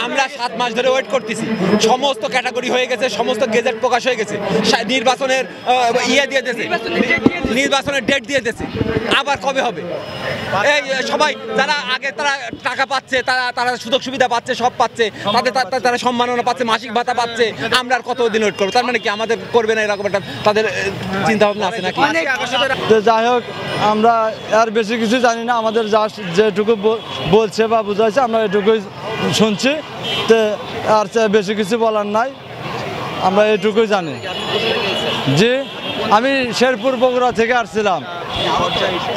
আমরা 7 মাস ধরে ওয়েট করতেছি, সমস্ত ক্যাটাগরি হয়ে গেছে, সমস্ত গেজেট প্রকাশ হয়ে গেছে, নির্বাচনের ইয়ে দিয়ে দিয়েছে, নির্বাচনের ডেট দিয়ে দিয়েছে, আবার কবে হবে? এই সবাই যারা আগে তারা টাকা পাচ্ছে, তারা সুযোগ সুবিধা পাচ্ছে, সব পাচ্ছে, তারা সম্মাননা পাচ্ছে, মাসিক ভাতা পাচ্ছে, আমরা আর কতদিন ওয়েট করবো? তার মানে কি আমাদের করবে না এরকম একটা তাদের চিন্তা ভাবনা আছে নাকি? যাই হোক, আমরা আর বেশি কিছু জানি না, আমাদের যেটুকু বলছে বা বুঝাইছে আমরা এটুকুই শুনছি, তো আর বেশি কিছু বলার নাই, আমরা এটুকুই জানি। জি, আমি শেরপুর বগুড়া থেকে আসছিলাম,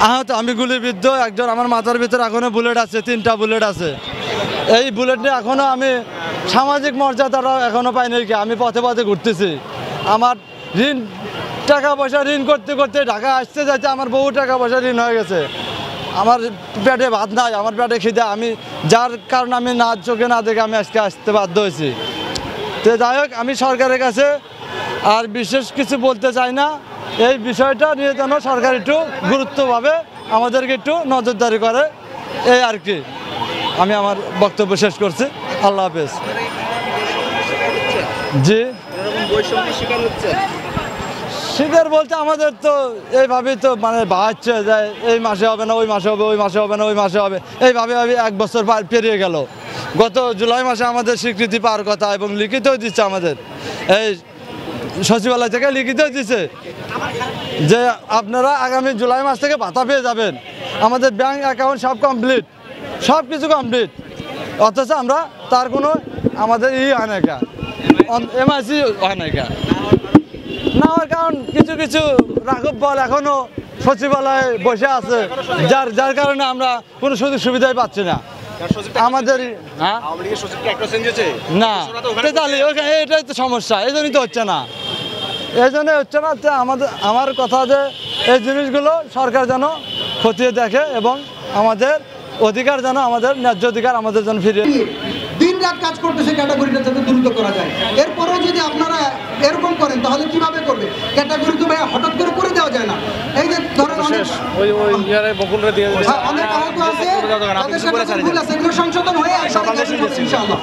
আহত, আমি গুলিবিদ্ধ একজন, আমার মাথার ভিতরে এখনো বুলেট আছে, 3টা বুলেট আছে। এই বুলেট নিয়ে এখনো আমি সামাজিক মর্যাদাটা এখনো পাইনি, কি আমি পথে পথে ঘুরতেছি। আমার ঋণ, টাকা পয়সা ঋণ করতে করতে ঢাকা আসতে যাইতে আমার বহু টাকা পয়সা ঋণ হয়ে গেছে। আমার পেটে ভাত নাই, আমার পেটে খিদে, আমি যার কারণে আমি না চোখে না দেখে আমি আজকে আসতে বাধ্য হয়েছি। তো যাই হোক, আমি সরকারের কাছে আর বিশেষ কিছু বলতে চাই না, এই বিষয়টা নিয়ে যেন সরকার একটু গুরুত্বভাবে আমাদেরকে একটু নজরদারি করে, এই আর কি। আমি আমার বক্তব্য শেষ করছি, আল্লাহ হাফেজ। জি, শিকার বলতে আমাদের তো এইভাবেই তো মানে বাড়ছে যে এই মাসে হবে না, ওই মাসে হবে, ওই মাসে হবে না, ওই মাসে হবে, এইভাবে 1 বছর পেরিয়ে গেল। গত জুলাই মাসে আমাদের স্বীকৃতি পাওয়ার কথা এবং লিখিতও দিচ্ছে, আমাদের এই সচিবালয় থেকে লিখিতও দিচ্ছে যে আপনারা আগামী জুলাই মাস থেকে ভাতা পেয়ে যাবেন। আমাদের ব্যাংক অ্যাকাউন্ট সব কমপ্লিট, সব কিছু কমপ্লিট, অথচ আমরা তার কোনো আমাদের হয় না, এমআইসি হয় না না হওয়ার কারণ কিছু কিছু রাঘব বল এখনো সচিবালয়ে বসে আছে, যার কারণে আমরা কোনো সুযোগ সুবিধাই পাচ্ছি না। আমাদের না, এটাই তো সমস্যা, এই জন্যই তো হচ্ছে না, এই জন্যই হচ্ছে না। আমার কথা যে এই জিনিসগুলো সরকার যেন খতিয়ে দেখে এবং আমাদের অধিকার যেন, আমাদের ন্যায্য অধিকার আমাদের যেন ফিরিয়ে। দিন রাত কাজ করতেছে ক্যাটাগরিটা যাতে দ্রুত করা যায়। এরপরেও যদি আপনারা এরকম করেন তাহলে কিভাবে করবে? ক্যাটাগরি তো ভাই হঠাৎ করে দেওয়া যায় না। এই যে ধরেন অনেক আহত আছে, তাদের সাথে ভুল আছে, এগুলো সংশোধন হয়ে ইনশাআল্লাহ।